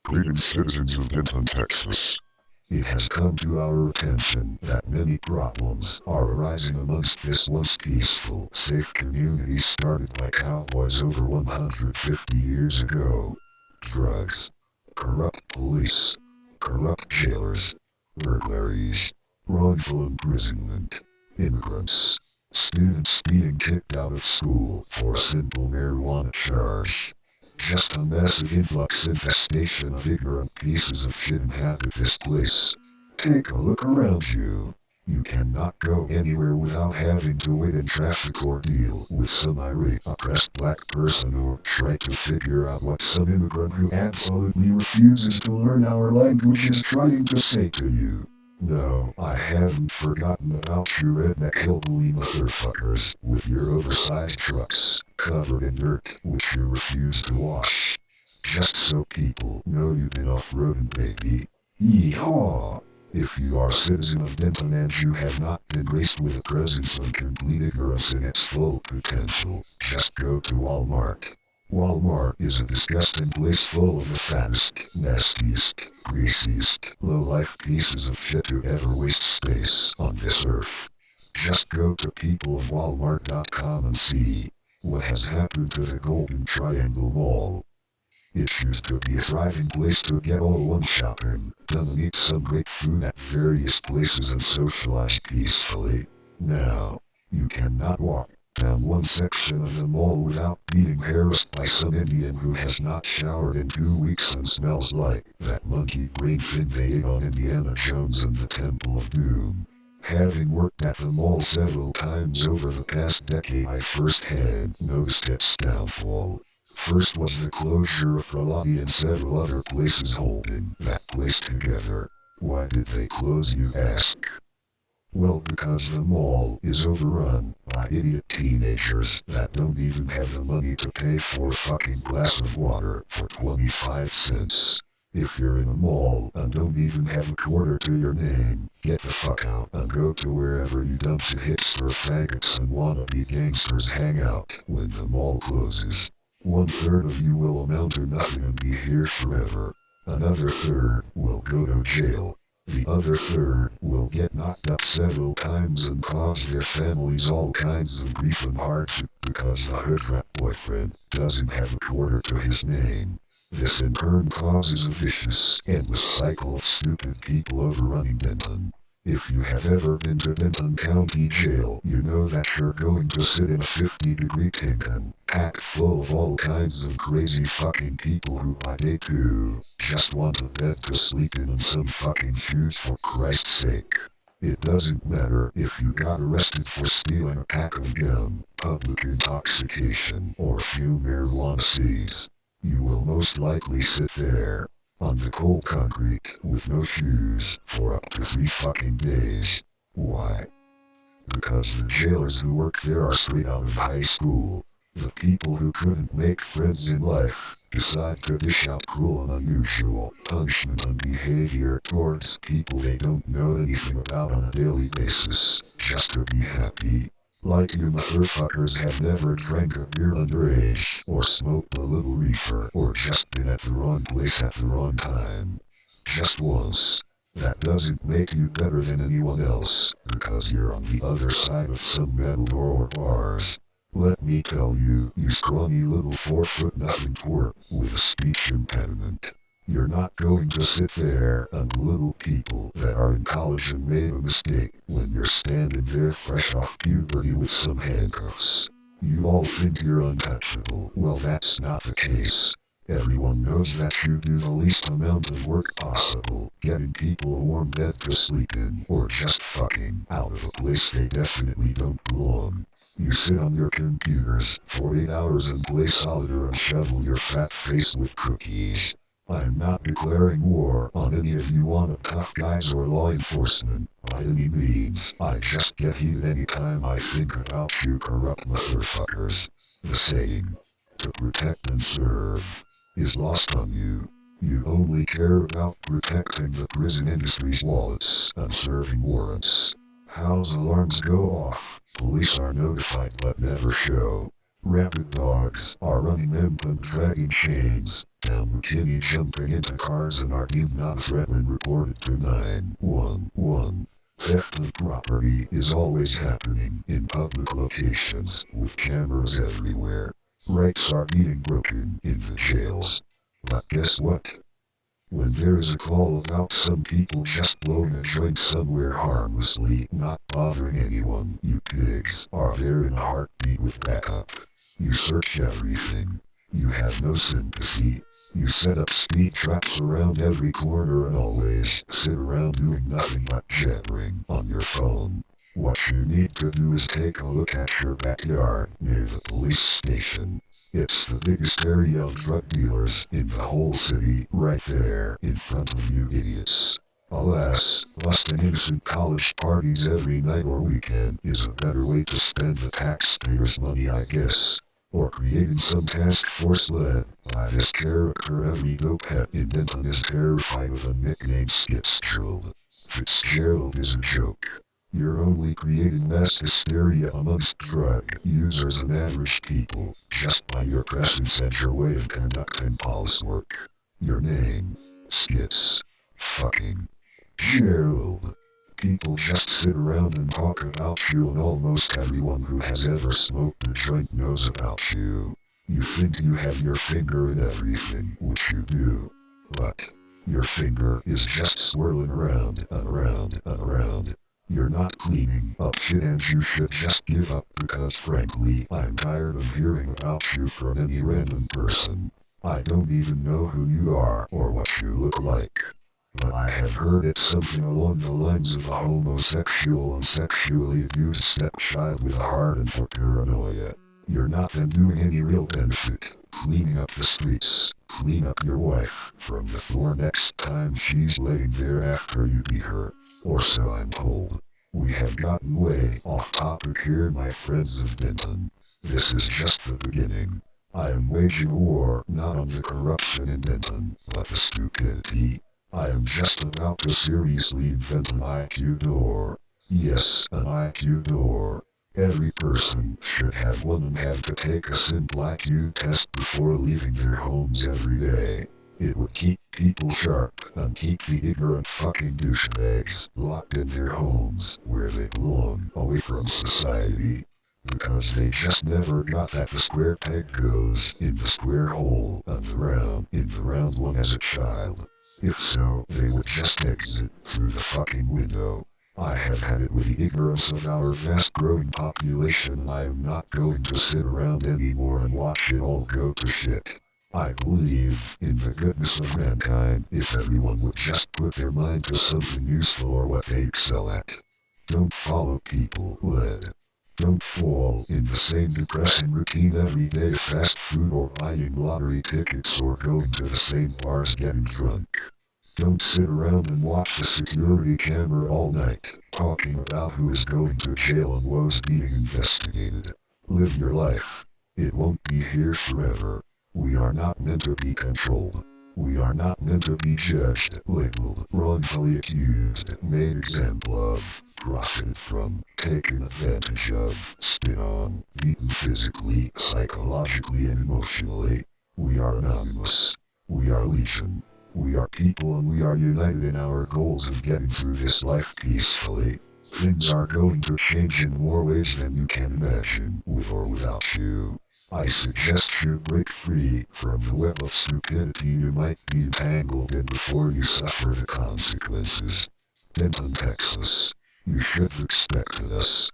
Greetings, citizens of Denton, Texas. It has come to our attention that many problems are arising amongst this once peaceful, safe community started by cowboys over 150 years ago. Drugs, corrupt police, corrupt jailers, burglaries, wrongful imprisonment, immigrants, students being kicked out of school for a simple marijuana charge. Just a massive influx infestation of ignorant pieces of shit inhabit this place. Take a look around you. You cannot go anywhere without having to wait in traffic or deal with some irate, oppressed black person or try to figure out what some immigrant who absolutely refuses to learn our language is trying to say to you. No, I haven't forgotten about you redneck hillbilly motherfuckers with your oversized trucks, covered in dirt, which you refuse to wash. Just so people know you've been off-roading, baby. Yeehaw! If you are a citizen of Denton and you have not been graced with a presence of complete ignorance in its full potential, just go to Walmart. Walmart is a disgusting place full of the fattest, nastiest, greasiest, low-life pieces of shit to ever waste space on this earth. Just go to peopleofwalmart.com and see what has happened to the Golden Triangle Mall. It used to be a thriving place to get all one shopping, done and eat some great food at various places and socialize peacefully. Now, you cannot walk down one section of the mall without being harassed by some Indian who has not showered in 2 weeks and smells like that monkey brain thing they ate on Indiana Jones and the Temple of Doom. Having worked at the mall several times over the past decade, I firsthand noticed its downfall. First was the closure of the lobby and several other places holding that place together. Why did they close, you ask? Well, because the mall is overrun by idiot teenagers that don't even have the money to pay for a fucking glass of water for 25 cents. If you're in a mall and don't even have a quarter to your name, get the fuck out and go to wherever you dumb to hipster faggots and wannabe gangsters hang out when the mall closes. 1/3 of you will amount to nothing and be here forever. Another third will go to jail. The other third will get knocked up several times and cause their families all kinds of grief and hardship because the hood rat boyfriend doesn't have a quarter to his name. This in turn causes a vicious, endless cycle of stupid people overrunning Denton. If you have ever been to Denton County Jail, you know that you're going to sit in a 50-degree Tinkin, packed full of all kinds of crazy fucking people who by day 2 just want a bed to sleep in and some fucking shoes for Christ's sake. It doesn't matter if you got arrested for stealing a pack of gum, public intoxication, or a few marijuana seeds. You will most likely sit there on the cold concrete with no shoes for up to 3 fucking days. Why? Because the jailers who work there are straight out of high school. The people who couldn't make friends in life decide to dish out cruel and unusual punishment and behavior towards people they don't know anything about on a daily basis, just to be happy. Like you motherfuckers have never drank a beer underage, or smoked a little reefer, or just been at the wrong place at the wrong time. Just once. That doesn't make you better than anyone else, because you're on the other side of some metal door or bars. Let me tell you, you scrawny little 4-foot-nothing twerp with a speech impediment. You're not going to sit there and belittle people that are in college and made a mistake when you're standing there fresh off puberty with some handcuffs. You all think you're untouchable. Well, that's not the case. Everyone knows that you do the least amount of work possible, getting people a warm bed to sleep in, or just fucking out of a place they definitely don't belong. You sit on your computers for 8 hours and play solitaire and shovel your fat face with cookies. I'm not declaring war on any of you wanna tough guys or law enforcement, by any means. I just get heated anytime I think about you corrupt motherfuckers. The saying, to protect and serve, is lost on you. You only care about protecting the prison industry's wallets and serving warrants. House alarms go off. Police are notified but never show. Rabid dogs are running rampant, dragging chains down McKinney, jumping into cars and are deemed not a threat when reported to 911. Theft of property is always happening in public locations, with cameras everywhere. Rights are being broken in the jails. But guess what? When there is a call about some people just blowing a joint somewhere harmlessly, not bothering anyone, you pigs are there in a heartbeat with backup. You search everything. You have no sympathy. You set up speed traps around every corner and always sit around doing nothing but jabbering on your phone. What you need to do is take a look at your backyard near the police station. It's the biggest area of drug dealers in the whole city, right there in front of you idiots. Alas, busting innocent college parties every night or weekend is a better way to spend the taxpayers' money, I guess. Or creating some task force led by this character. Every dopehead in Denton is terrified of the nickname Fitzgerald. Fitzgerald is a joke. You're only creating mass hysteria amongst drug users and average people, just by your presence and your way of conducting police work. Your name, Skits. Fucking Gerald. People just sit around and talk about you, and almost everyone who has ever smoked a joint knows about you. You think you have your finger in everything, which you do. But your finger is just swirling around and around and around. You're not cleaning up shit, and you should just give up, because frankly, I'm tired of hearing about you from any random person. I don't even know who you are or what you look like. But I have heard it's something along the lines of a homosexual and sexually abused stepchild with a hardened for paranoia. You're not then doing any real benefit. Cleaning up the streets. Clean up your wife from the floor next time she's laying there after you beat her. Or so I'm told. We have gotten way off topic here, my friends of Denton. This is just the beginning. I am waging a war not on the corruption in Denton, but the stupidity. I am just about to seriously invent an IQ door. Yes, an IQ door. Every person should have one and have to take a simple IQ test before leaving their homes every day. It would keep people sharp and keep the ignorant fucking douchebags locked in their homes where they belong, away from society. Because they just never got that the square peg goes in the square hole and the round in the round one as a child. If so, they would just exit through the fucking window. I have had it with the ignorance of our vast growing population, and I am not going to sit around anymore and watch it all go to shit. I believe in the goodness of mankind if everyone would just put their mind to something useful or what they excel at. Don't follow people led. Don't fall in the same depressing routine every day of fast food or buying lottery tickets or going to the same bars getting drunk. Don't sit around and watch the security camera all night, talking about who is going to jail and who's being investigated. Live your life. It won't be here forever. We are not meant to be controlled. We are not meant to be judged, labeled, wrongfully accused, made example of, profited from, taken advantage of, spit on, beaten physically, psychologically, and emotionally. We are anonymous. We are legion. We are people, and we are united in our goals of getting through this life peacefully. Things are going to change in more ways than you can imagine, with or without you. I suggest you break free from the web of stupidity you might be entangled in before you suffer the consequences. Denton, Texas. You should have expected us.